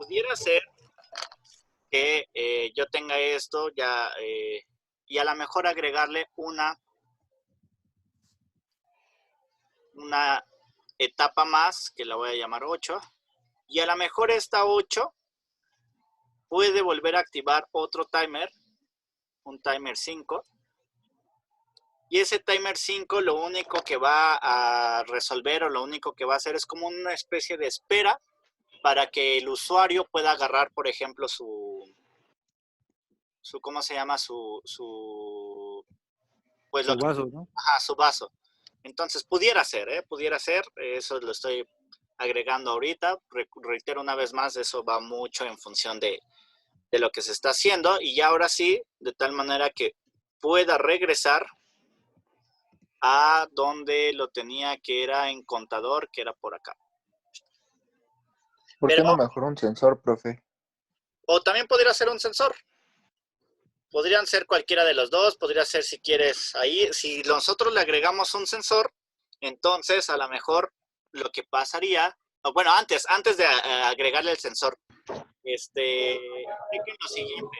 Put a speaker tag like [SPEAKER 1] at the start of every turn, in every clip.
[SPEAKER 1] pudiera ser que yo tenga esto ya y a lo mejor agregarle una etapa más, que la voy a llamar 8, y a lo mejor esta 8 puede volver a activar otro timer, un timer 5, y ese timer 5 lo único que va a resolver o lo único que va a hacer es como una especie de espera para que el usuario pueda agarrar, por ejemplo, ¿cómo se llama? Pues
[SPEAKER 2] Su vaso, ¿no?
[SPEAKER 1] Ajá, su vaso. Entonces, pudiera ser, eso lo estoy agregando ahorita. Reitero una vez más, eso va mucho en función de lo que se está haciendo, y ya ahora sí, de tal manera que pueda regresar a donde lo tenía, que era en contador, que era por acá.
[SPEAKER 3] ¿Por qué no mejor un sensor, profe?
[SPEAKER 1] O también podría ser un sensor. Podrían ser cualquiera de los dos, podría ser si quieres ahí. Si nosotros le agregamos un sensor, entonces a lo mejor lo que pasaría, bueno, antes de agregarle el sensor, chequen lo siguiente.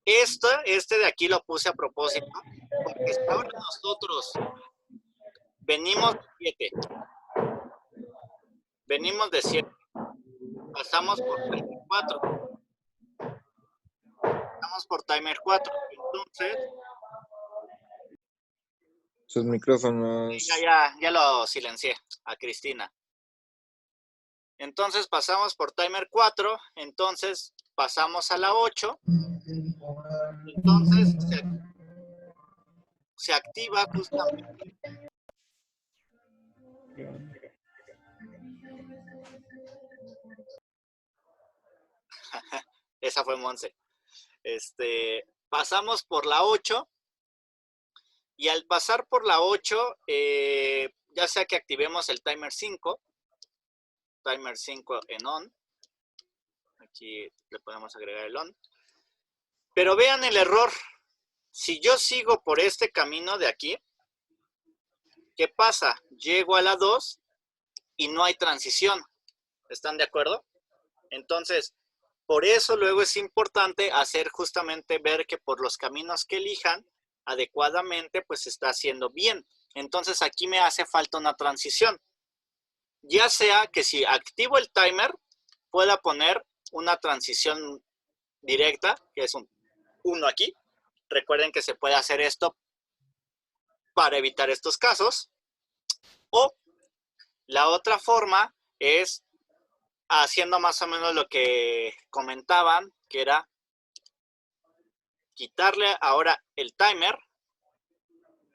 [SPEAKER 1] Este de aquí lo puse a propósito, porque si ahora nosotros venimos de 7, pasamos por timer 4. Pasamos por timer 4. Entonces,
[SPEAKER 3] sus micrófonos.
[SPEAKER 1] Ya lo silencié a Cristina. Entonces pasamos por timer 4, entonces pasamos a la 8. Entonces se activa justamente. Esa fue Monse. Pasamos por la 8, y al pasar por la 8, ya sea que activemos el timer 5 en on, aquí le podemos agregar el on, pero vean el error. Si yo sigo por este camino de aquí, ¿qué pasa? Llego a la 2 y no hay transición. ¿Están de acuerdo? Entonces, por eso luego es importante hacer justamente ver que por los caminos que elijan adecuadamente, pues se está haciendo bien. Entonces aquí me hace falta una transición. Ya sea que si activo el timer, pueda poner una transición directa, que es un 1 aquí. Recuerden que se puede hacer esto para evitar estos casos. O la otra forma es haciendo más o menos lo que comentaban, que era quitarle ahora el timer,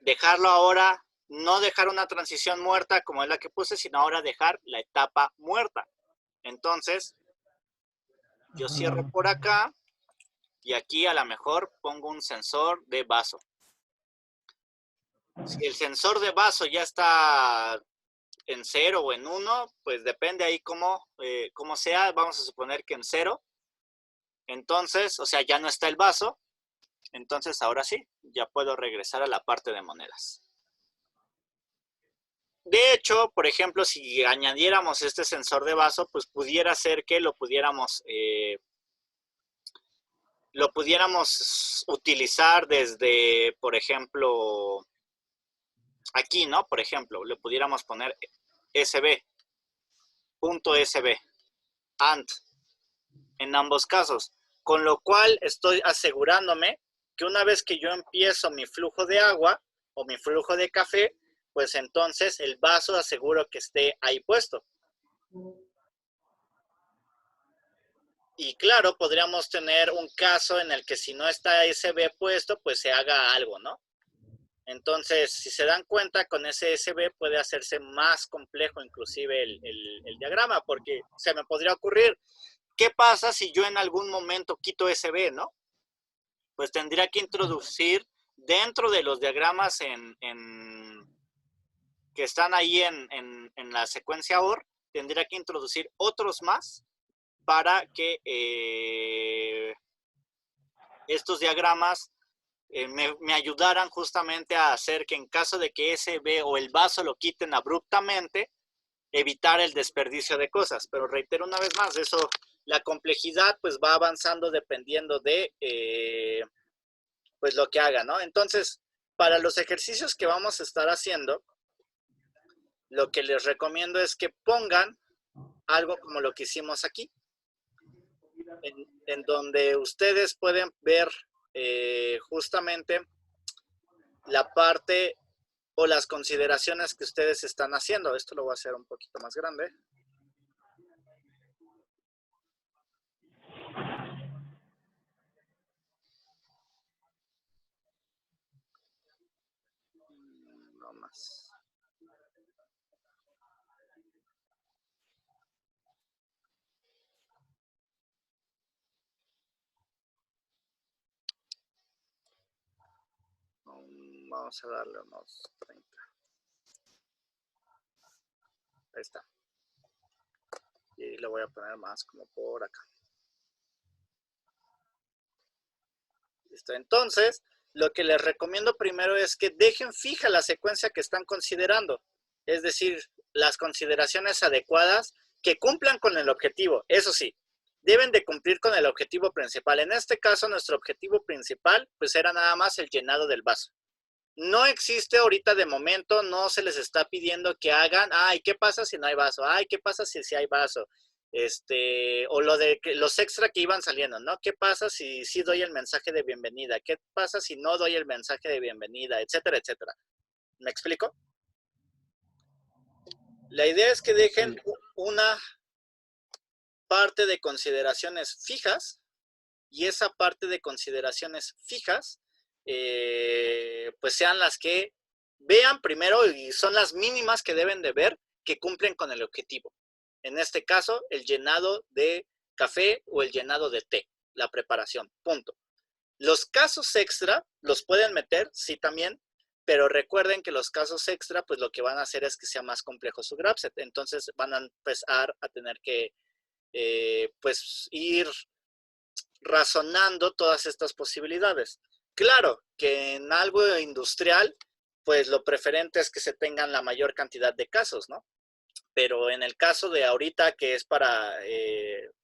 [SPEAKER 1] dejarlo ahora, no dejar una transición muerta como es la que puse, sino ahora dejar la etapa muerta. Entonces, yo cierro por acá y aquí a lo mejor pongo un sensor de vaso. Si el sensor de vaso ya está en 0 o en 1, pues depende ahí cómo sea. Vamos a suponer que en 0. Entonces, o sea, ya no está el vaso. Entonces, ahora sí, ya puedo regresar a la parte de monedas. De hecho, por ejemplo, si añadiéramos este sensor de vaso, pues pudiera ser que lo pudiéramos utilizar desde, por ejemplo, aquí, ¿no? Por ejemplo, le pudiéramos poner SB, punto SB, AND, en ambos casos. Con lo cual estoy asegurándome que una vez que yo empiezo mi flujo de agua o mi flujo de café, pues entonces el vaso aseguro que esté ahí puesto. Y claro, podríamos tener un caso en el que si no está SB puesto, pues se haga algo, ¿no? Entonces, si se dan cuenta, con ese SB puede hacerse más complejo inclusive el diagrama, porque se me podría ocurrir, ¿qué pasa si yo en algún momento quito SB, no? Pues tendría que introducir dentro de los diagramas que están ahí en la secuencia OR, tendría que introducir otros más para que estos diagramas me ayudaran justamente a hacer que en caso de que SB o el vaso lo quiten abruptamente, evitar el desperdicio de cosas. Pero reitero una vez más, eso, la complejidad pues va avanzando dependiendo de pues lo que haga, ¿no? Entonces, para los ejercicios que vamos a estar haciendo, lo que les recomiendo es que pongan algo como lo que hicimos aquí, en donde ustedes pueden ver justamente la parte o las consideraciones que ustedes están haciendo. Esto lo voy a hacer un poquito más grande. No más. Vamos a darle unos 30. Ahí está. Y le voy a poner más como por acá. Listo. Entonces, lo que les recomiendo primero es que dejen fija la secuencia que están considerando. Es decir, las consideraciones adecuadas que cumplan con el objetivo. Eso sí, deben de cumplir con el objetivo principal. En este caso, nuestro objetivo principal, pues era nada más el llenado del vaso. No existe ahorita de momento, no se les está pidiendo que hagan, ay, ¿qué pasa si no hay vaso? Ay, ¿qué pasa si sí hay vaso? O lo de los extra que iban saliendo, ¿no? ¿Qué pasa si sí doy el mensaje de bienvenida? ¿Qué pasa si no doy el mensaje de bienvenida? Etcétera, etcétera. ¿Me explico? La idea es que dejen una parte de consideraciones fijas y esa parte de consideraciones fijas pues sean las que vean primero y son las mínimas que deben de ver que cumplen con el objetivo. En este caso, el llenado de café o el llenado de té, la preparación, punto. Los casos extra los pueden meter, sí también, pero recuerden que los casos extra, pues lo que van a hacer es que sea más complejo su graph set. Entonces van a empezar a tener que pues ir razonando todas estas posibilidades. Claro que en algo industrial, pues lo preferente es que se tengan la mayor cantidad de casos, ¿no? Pero en el caso de ahorita, que es para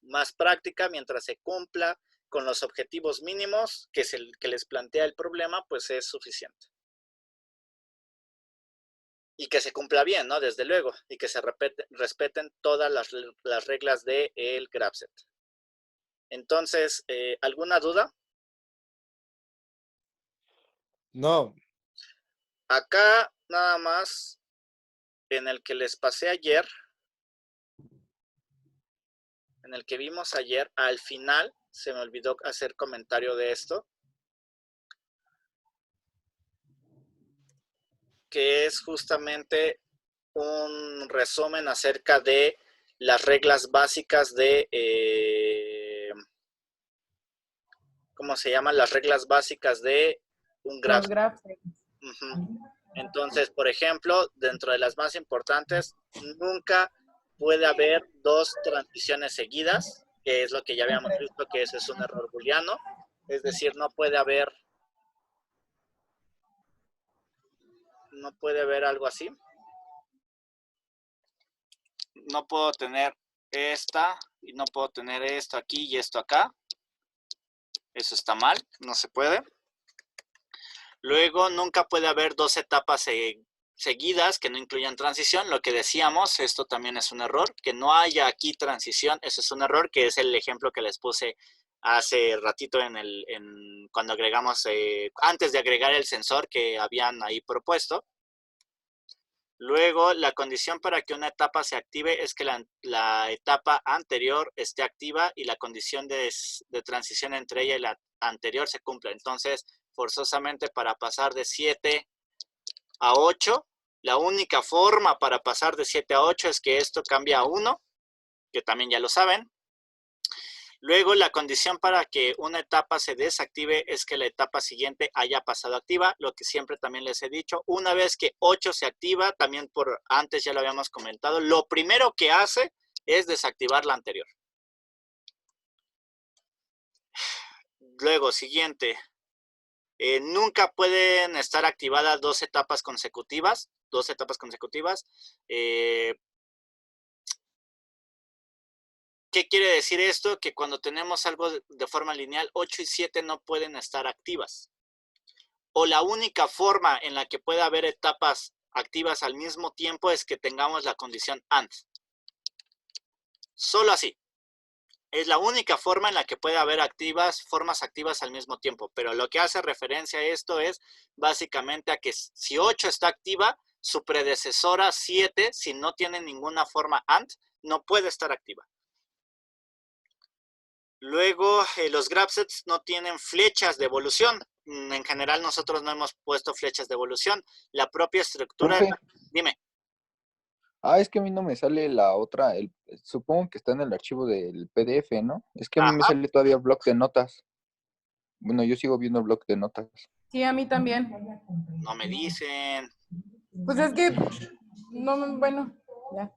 [SPEAKER 1] más práctica, mientras se cumpla con los objetivos mínimos que es el que les plantea el problema, pues es suficiente. Y que se cumpla bien, ¿no? Desde luego, y que se respeten todas las reglas del graph set. Entonces, ¿alguna duda?
[SPEAKER 3] No.
[SPEAKER 1] Acá nada más en el que les pasé ayer, en el que vimos ayer, al final se me olvidó hacer comentario de esto, que es justamente un resumen acerca de las reglas básicas de, ¿cómo se llaman? Las reglas básicas de un graph. Entonces, por ejemplo, dentro de las más importantes, nunca puede haber dos transiciones seguidas, que es lo que ya habíamos visto que ese es un error booleano. Es decir, no puede haber algo así. No puedo tener esta y no puedo tener esto aquí y esto acá. Eso está mal, no se puede. Luego, nunca puede haber dos etapas seguidas que no incluyan transición. Lo que decíamos, esto también es un error. Que no haya aquí transición, eso es un error, que es el ejemplo que les puse hace ratito cuando agregamos, antes de agregar el sensor que habían ahí propuesto. Luego, la condición para que una etapa se active es que la etapa anterior esté activa y la condición de transición entre ella y la anterior se cumpla. Entonces, forzosamente para pasar de 7 a 8, la única forma para pasar de 7 a 8 es que esto cambie a 1, que también ya lo saben. Luego, la condición para que una etapa se desactive es que la etapa siguiente haya pasado activa, lo que siempre también les he dicho. Una vez que 8 se activa, también antes ya lo habíamos comentado, lo primero que hace es desactivar la anterior. Luego, siguiente. Nunca pueden estar activadas dos etapas consecutivas. ¿Qué quiere decir esto? Que cuando tenemos algo de forma lineal, 8 y 7 no pueden estar activas. O la única forma en la que puede haber etapas activas al mismo tiempo es que tengamos la condición AND. Solo así. Es la única forma en la que puede haber formas activas al mismo tiempo. Pero lo que hace referencia a esto es básicamente a que si 8 está activa, su predecesora 7, si no tiene ninguna forma AND, no puede estar activa. Luego, los grabsets no tienen flechas de evolución. En general, nosotros no hemos puesto flechas de evolución. La propia estructura...
[SPEAKER 3] Profe.
[SPEAKER 1] Dime.
[SPEAKER 3] Es que a mí no me sale la otra, supongo que está en el archivo del PDF, ¿no? Es que a mí me
[SPEAKER 1] Ajá.
[SPEAKER 3] sale todavía el bloc de notas. Bueno, yo sigo viendo el bloc de notas.
[SPEAKER 2] Sí, a mí también.
[SPEAKER 1] No me dicen.
[SPEAKER 2] Pues es que, no, bueno, ya.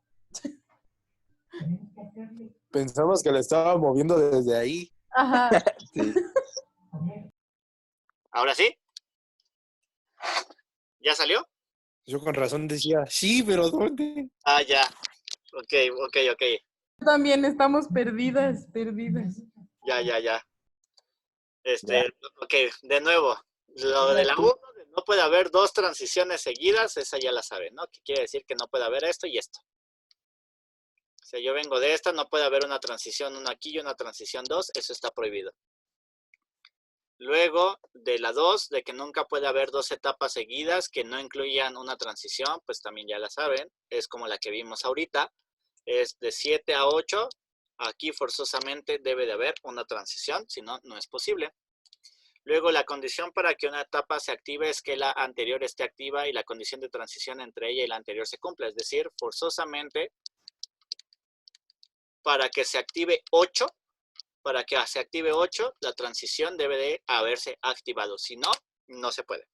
[SPEAKER 4] Pensamos que le estaba moviendo desde ahí.
[SPEAKER 2] Ajá.
[SPEAKER 3] Sí.
[SPEAKER 1] ¿Ahora sí? ¿Ya salió?
[SPEAKER 4] Yo con razón decía, sí, pero ¿dónde?
[SPEAKER 1] Ah, ya. Ok.
[SPEAKER 2] También estamos perdidas.
[SPEAKER 1] Ya.
[SPEAKER 3] Ya.
[SPEAKER 1] Ok, de nuevo. Lo de la 1, no puede haber dos transiciones seguidas, esa ya la saben, ¿no? Que quiere decir que no puede haber esto y esto. O sea, yo vengo de esta, no puede haber una transición 1 aquí y una transición 2, eso está prohibido. Luego, de la 2, de que nunca puede haber dos etapas seguidas que no incluyan una transición, pues también ya la saben, es como la que vimos ahorita, es de 7 a 8, aquí forzosamente debe de haber una transición, si no, no es posible. Luego, la condición para que una etapa se active es que la anterior esté activa y la condición de transición entre ella y la anterior se cumpla, es decir, forzosamente, para que se active 8, la transición debe de haberse activado. Si no, no se puede.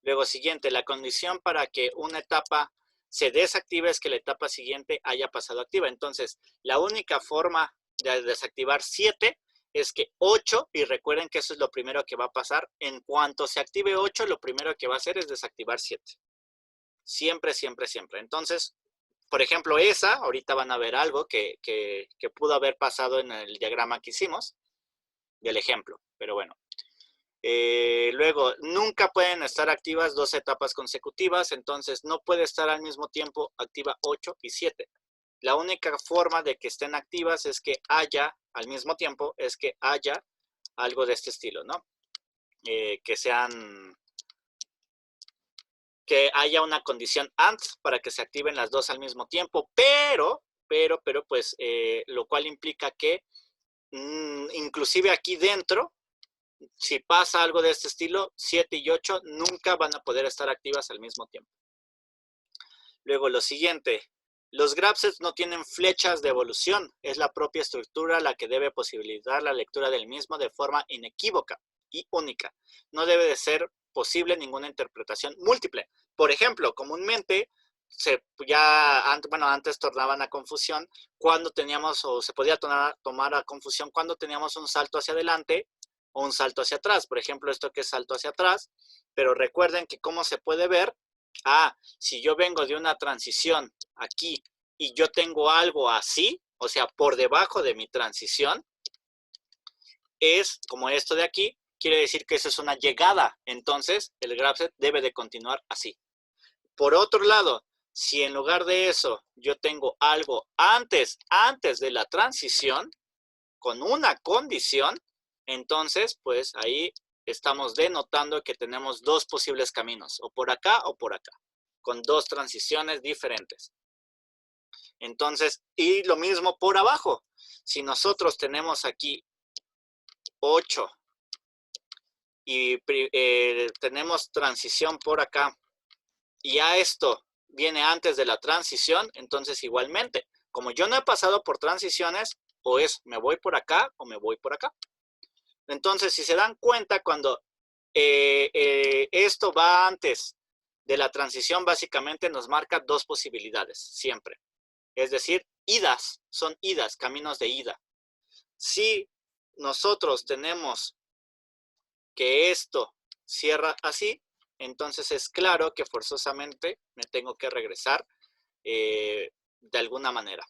[SPEAKER 1] Luego, siguiente, la condición para que una etapa se desactive es que la etapa siguiente haya pasado activa. Entonces, la única forma de desactivar 7 es que 8, y recuerden que eso es lo primero que va a pasar, en cuanto se active 8, lo primero que va a hacer es desactivar 7. Siempre. Entonces, por ejemplo, ahorita van a ver algo que pudo haber pasado en el diagrama que hicimos del ejemplo, pero bueno. Luego, nunca pueden estar activas dos etapas consecutivas, entonces no puede estar al mismo tiempo activa 8 y 7. La única forma de que estén activas es que haya, al mismo tiempo, es que haya algo de este estilo, ¿no? Que haya una condición AND para que se activen las dos al mismo tiempo, pero pues, lo cual implica que inclusive aquí dentro, si pasa algo de este estilo, 7 y 8 nunca van a poder estar activas al mismo tiempo. Luego, lo siguiente, los grabsets no tienen flechas de evolución, es la propia estructura la que debe posibilitar la lectura del mismo de forma inequívoca y única. No debe de ser posible ninguna interpretación múltiple. Por ejemplo, comúnmente, antes tornaban a confusión cuando teníamos, o se podía tomar a confusión cuando teníamos un salto hacia adelante o un salto hacia atrás. Por ejemplo, esto que es salto hacia atrás, pero recuerden que cómo se puede ver, si yo vengo de una transición aquí y yo tengo algo así, o sea, por debajo de mi transición, es como esto de aquí, quiere decir que eso es una llegada. Entonces, el grabset debe de continuar así. Por otro lado, si en lugar de eso yo tengo algo antes de la transición, con una condición, entonces, pues ahí estamos denotando que tenemos dos posibles caminos, o por acá, con dos transiciones diferentes. Entonces, y lo mismo por abajo. Si nosotros tenemos aquí 8 y tenemos transición por acá, y a esto viene antes de la transición, entonces igualmente, como yo no he pasado por transiciones, o me voy por acá o me voy por acá. Entonces, si se dan cuenta, cuando esto va antes de la transición, básicamente nos marca dos posibilidades, siempre. Es decir, son idas, caminos de ida. Si nosotros tenemos que esto cierra así, entonces es claro que forzosamente me tengo que regresar de alguna manera.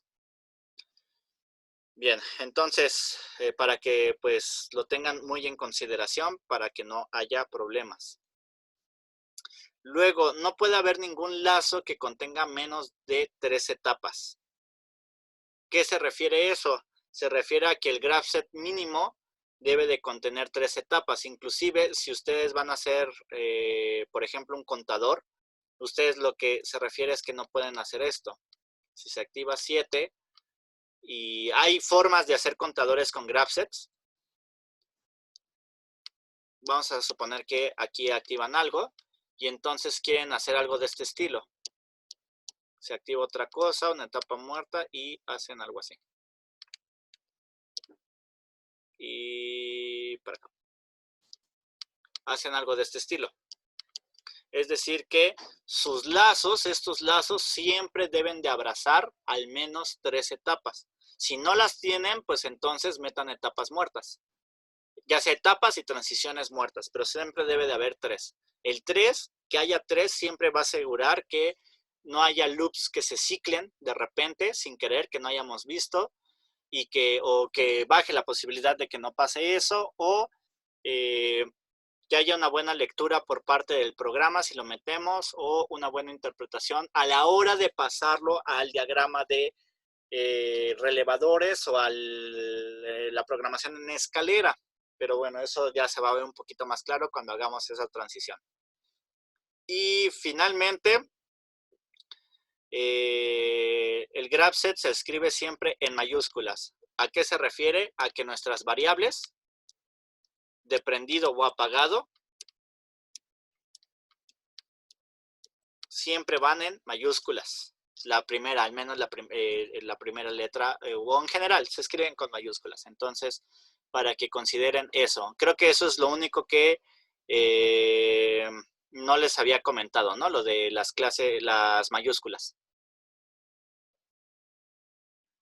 [SPEAKER 1] Bien, entonces, para que pues lo tengan muy en consideración para que no haya problemas. Luego, no puede haber ningún lazo que contenga menos de 3 etapas. ¿Qué se refiere eso? Se refiere a que el graph set mínimo debe de contener 3 etapas. Inclusive, si ustedes van a hacer, por ejemplo, un contador, ustedes lo que se refiere es que no pueden hacer esto. Si se activa 7, y hay formas de hacer contadores con graph sets. Vamos a suponer que aquí activan algo y entonces quieren hacer algo de este estilo. Se activa otra cosa, una etapa muerta y hacen algo así. Y para acá. Hacen algo de este estilo. Es decir que sus lazos, estos lazos siempre deben de abrazar al menos 3 etapas. Si no las tienen, pues entonces metan etapas muertas. Ya sea etapas y transiciones muertas, pero siempre debe de haber 3. El 3, que haya 3, siempre va a asegurar que no haya loops que se ciclen de repente, sin querer, que no hayamos visto, y o que baje la posibilidad de que no pase eso, o que haya una buena lectura por parte del programa si lo metemos, o una buena interpretación a la hora de pasarlo al diagrama de relevadores o a la programación en escalera. Pero bueno, eso ya se va a ver un poquito más claro cuando hagamos esa transición. Y finalmente, el graph set se escribe siempre en mayúsculas. ¿A qué se refiere? A que nuestras variables de prendido o apagado siempre van en mayúsculas. La primera, al menos la primera letra, o en general, se escriben con mayúsculas. Entonces, para que consideren eso. Creo que eso es lo único que no les había comentado, ¿no? Lo de las mayúsculas.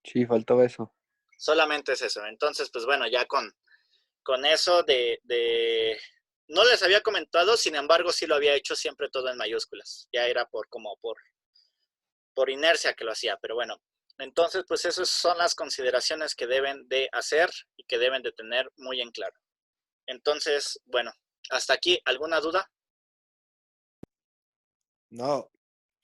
[SPEAKER 3] Sí, faltaba eso.
[SPEAKER 1] Solamente es eso. Entonces, pues bueno, ya con eso no les había comentado, sin embargo, sí lo había hecho siempre todo en mayúsculas. Ya era por inercia que lo hacía, pero bueno. Entonces, pues esas son las consideraciones que deben de hacer y que deben de tener muy en claro. Entonces, bueno, hasta aquí, ¿alguna duda?
[SPEAKER 4] No.